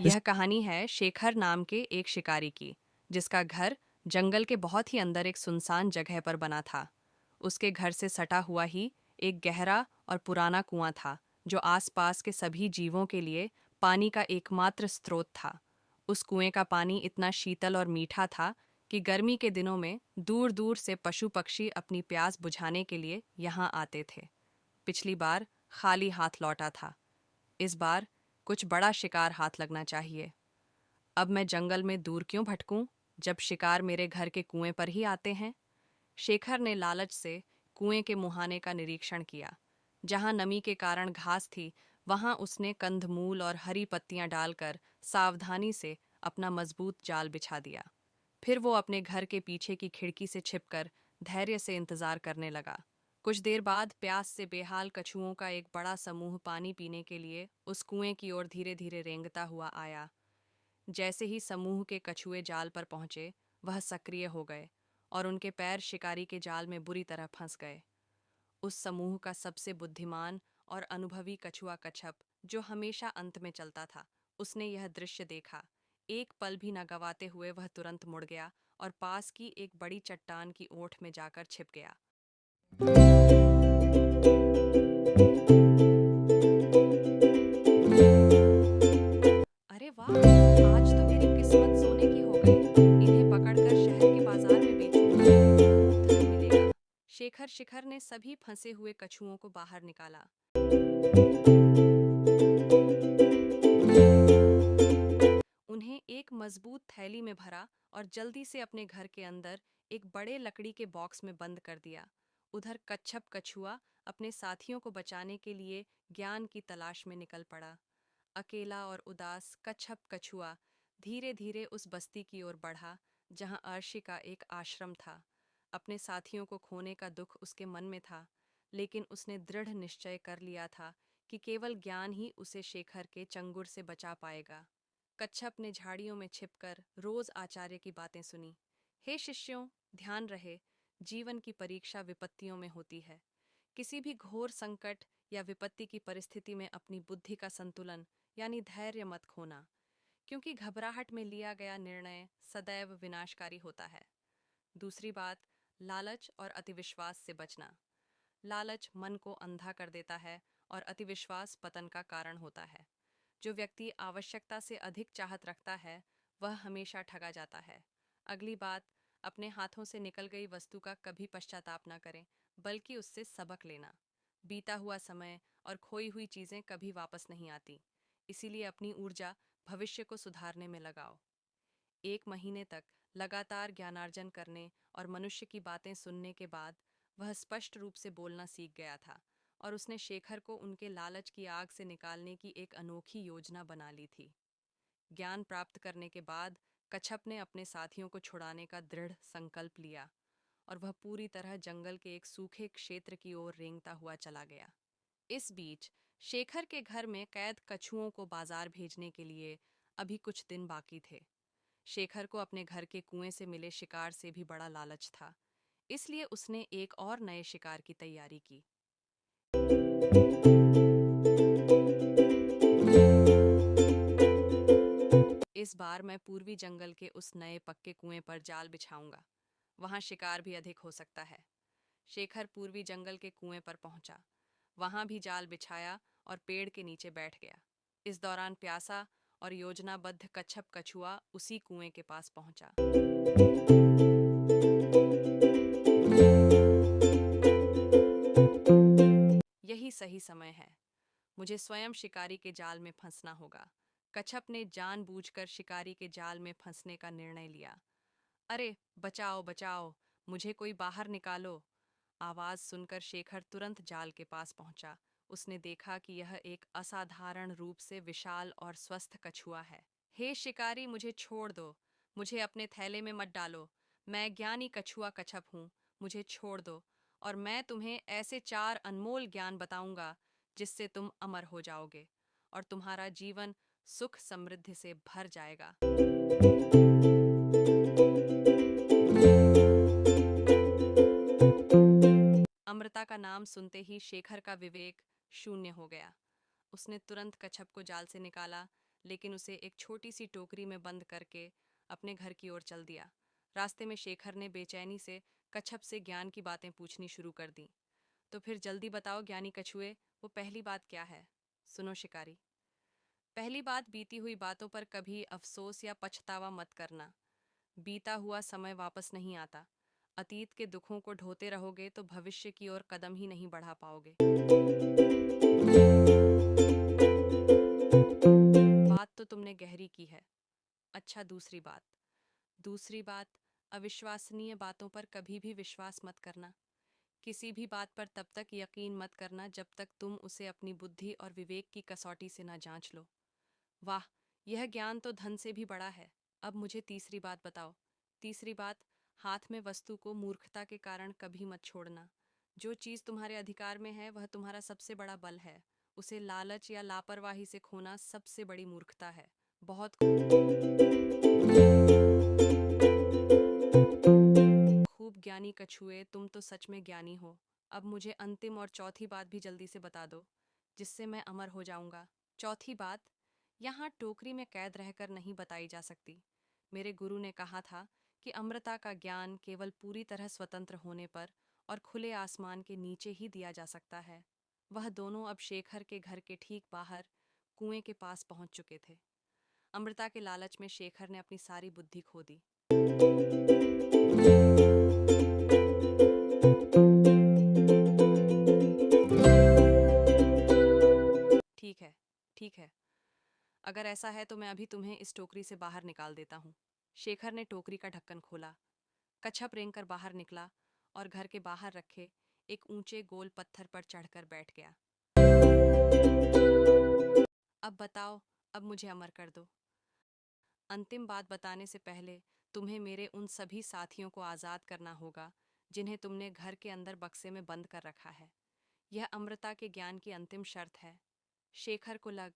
यह कहानी है शेखर नाम के एक शिकारी की, जिसका घर जंगल के बहुत ही अंदर एक सुनसान जगह पर बना था। उसके घर से सटा हुआ ही एक गहरा और पुराना कुआं था, जो आसपास के सभी जीवों के लिए पानी का एकमात्र स्रोत था। उस कुएं का पानी इतना शीतल और मीठा था कि गर्मी के दिनों में दूर दूर से पशु पक्षी अपनी प्यास बुझाने के लिए यहाँ आते थे। पिछली बार खाली हाथ लौटा था, इस बार कुछ बड़ा शिकार हाथ लगना चाहिए। अब मैं जंगल में दूर क्यों भटकूं, जब शिकार मेरे घर के कुएं पर ही आते हैं। शेखर ने लालच से कुएं के मुहाने का निरीक्षण किया। जहां नमी के कारण घास थी, वहां उसने कंदमूल और हरी पत्तियां डालकर सावधानी से अपना मजबूत जाल बिछा दिया। फिर वो अपने घर के पीछे की खिड़की से छिपकर धैर्य से इंतजार करने लगा। कुछ देर बाद प्यास से बेहाल कछुओं का एक बड़ा समूह पानी पीने के लिए उस कुएं की ओर धीरे धीरे रेंगता हुआ आया। जैसे ही समूह के कछुए जाल पर पहुंचे, वह सक्रिय हो गए और उनके पैर शिकारी के जाल में बुरी तरह फंस गए। उस समूह का सबसे बुद्धिमान और अनुभवी कछुआ कच्छप, जो हमेशा अंत में चलता था, उसने यह दृश्य देखा। एक पल भी न गवाते हुए वह तुरंत मुड़ गया और पास की एक बड़ी चट्टान की ओट में जाकर छिप गया। अरे वाह, आज तो मेरी किस्मत सोने की हो गई। इन्हें पकड़कर शहर के बाजार में बेचूंगा, खूब धन मिलेगा। शेखर शिखर ने सभी फंसे हुए कछुओं को बाहर निकाला। उन्हें एक मजबूत थैली में भरा और जल्दी से अपने घर के अंदर एक बड़े लकड़ी के बॉक्स में बंद कर दिया। उधर कच्छप कछुआ अपने साथियों को बचाने के लिए ज्ञान की तलाश में निकल पड़ा। अकेला और उदास कच्छप कछुआ धीरे धीरे उस बस्ती की ओर बढ़ा, जहां अर्शी का एक आश्रम था। अपने साथियों को खोने का दुख उसके मन में था, लेकिन उसने दृढ़ निश्चय कर लिया था कि केवल ज्ञान ही उसे शेखर के चंगुल से बचा पाएगा। कच्छप ने झाड़ियों में छिपकर रोज आचार्य की बातें सुनी। हे शिष्यों, ध्यान रहे, जीवन की परीक्षा विपत्तियों में होती है। किसी भी घोर संकट या विपत्ति की परिस्थिति में अपनी बुद्धि का संतुलन यानी धैर्य मत खोना, क्योंकि घबराहट में लिया गया निर्णय सदैव विनाशकारी होता है। दूसरी बात, लालच और अतिविश्वास से बचना। लालच मन को अंधा कर देता है और अतिविश्वास पतन का कारण होता है। जो व्यक्ति आवश्यकता से अधिक चाहत रखता है, वह हमेशा ठगा जाता है। अगली बात, अपने हाथों से निकल गई वस्तु का कभी पश्चाताप न करें, बल्कि उससे सबक लेना। बीता हुआ समय और खोई हुई चीजें कभी वापस नहीं आती, इसीलिए अपनी ऊर्जा भविष्य को सुधारने में लगाओ। 1 महीने तक लगातार ज्ञानार्जन करने और मनुष्य की बातें सुनने के बाद वह स्पष्ट रूप से बोलना सीख गया था, और उसने शेखर को उनके लालच की आग से निकालने की एक अनोखी योजना बना ली थी। ज्ञान प्राप्त करने के बाद कच्छप ने अपने साथियों को छुड़ाने का दृढ़ संकल्प लिया, और वह पूरी तरह जंगल के एक सूखे क्षेत्र की ओर रेंगता हुआ चला गया। इस बीच शेखर के घर में कैद कछुओं को बाजार भेजने के लिए अभी कुछ दिन बाकी थे। शेखर को अपने घर के कुएं से मिले शिकार से भी बड़ा लालच था, इसलिए उसने एक और नए शिकार की तैयारी की। इस बार मैं पूर्वी जंगल के उस नए पक्के कुएं पर जाल बिछाऊंगा। वहां शिकार भी अधिक हो सकता है। शेखर पूर्वी जंगल के कुएं पर पहुंचा। वहां भी जाल बिछाया और पेड़ के नीचे बैठ गया। इस दौरान प्यासा और योजनाबद्ध कच्छप कछुआ उसी कुएं के पास पहुंचा। यही सही समय है, मुझे स्वयं शिकारी के जाल में फंसना होगा। कच्छप ने जानबूझकर शिकारी के जाल में फंसने का निर्णय लिया। अरे बचाओ बचाओ, मुझे कोई बाहर निकालो। आवाज सुनकर शेखर तुरंत जाल के पास पहुंचा। उसने देखा कि यह एक असाधारण रूप से विशाल और स्वस्थ कछुआ है। हे शिकारी, मुझे छोड़ दो, मुझे अपने थैले में मत डालो। मैं ज्ञानी कछुआ कच्छप हूँ, मुझे छोड़ दो, और मैं तुम्हें ऐसे 4 अनमोल ज्ञान बताऊंगा जिससे तुम अमर हो जाओगे और तुम्हारा जीवन सुख समृद्धि से भर जाएगा। अमृता का नाम सुनते ही शेखर का विवेक शून्य हो गया। उसने तुरंत कच्छप को जाल से निकाला, लेकिन उसे एक छोटी सी टोकरी में बंद करके अपने घर की ओर चल दिया। रास्ते में शेखर ने बेचैनी से कच्छप से ज्ञान की बातें पूछनी शुरू कर दी। तो फिर जल्दी बताओ ज्ञानी कछुए, वो पहली बात क्या है? सुनो शिकारी, पहली बात, बीती हुई बातों पर कभी अफसोस या पछतावा मत करना। बीता हुआ समय वापस नहीं आता। अतीत के दुखों को ढोते रहोगे तो भविष्य की ओर कदम ही नहीं बढ़ा पाओगे। बात तो तुमने गहरी की है। अच्छा, दूसरी बात, अविश्वसनीय बातों पर कभी भी विश्वास मत करना। किसी भी बात पर तब तक यकीन मत करना जब तक तुम उसे अपनी बुद्धि और विवेक की कसौटी से ना जांच लो। वाह, यह ज्ञान तो धन से भी बड़ा है। अब मुझे तीसरी बात बताओ। तीसरी बात, हाथ में वस्तु को मूर्खता के कारण कभी मत छोड़ना। जो चीज़ तुम्हारे अधिकार में है वह तुम्हारा सबसे बड़ा बल है। उसे लालच या लापरवाही से खोना सबसे बड़ी मूर्खता है। बहुत खूब ज्ञानी कछुए, तुम तो सच में ज्ञानी हो। अब मुझे अंतिम और चौथी बात भी जल्दी से बता दो, जिससे मैं अमर हो जाऊंगा। चौथी बात, यहाँ टोकरी में कैद रहकर नहीं बताई जा सकती। मेरे गुरु ने कहा था कि अमृता का ज्ञान केवल पूरी तरह स्वतंत्र होने पर और खुले आसमान के नीचे ही दिया जा सकता है। वह दोनों अब शेखर के घर के ठीक बाहर कुएं के पास पहुंच चुके थे। अमृता के लालच में शेखर ने अपनी सारी बुद्धि खो दी। ठीक है, ठीक है। अगर ऐसा है तो मैं अभी तुम्हें इस टोकरी से बाहर निकाल देता हूँ। शेखर ने टोकरी का ढक्कन खोला। कच्छप रेंगकर बाहर निकला और घर के बाहर रखे एक ऊंचे गोल पत्थर पर चढ़कर बैठ गया। अब बताओ, अब मुझे अमर कर दो। अंतिम बात बताने से पहले तुम्हें मेरे उन सभी साथियों को आज़ाद करना होगा जिन्हें तुमने घर के अंदर बक्से में बंद कर रखा है। यह अमृता के ज्ञान की अंतिम शर्त है। शेखर को लग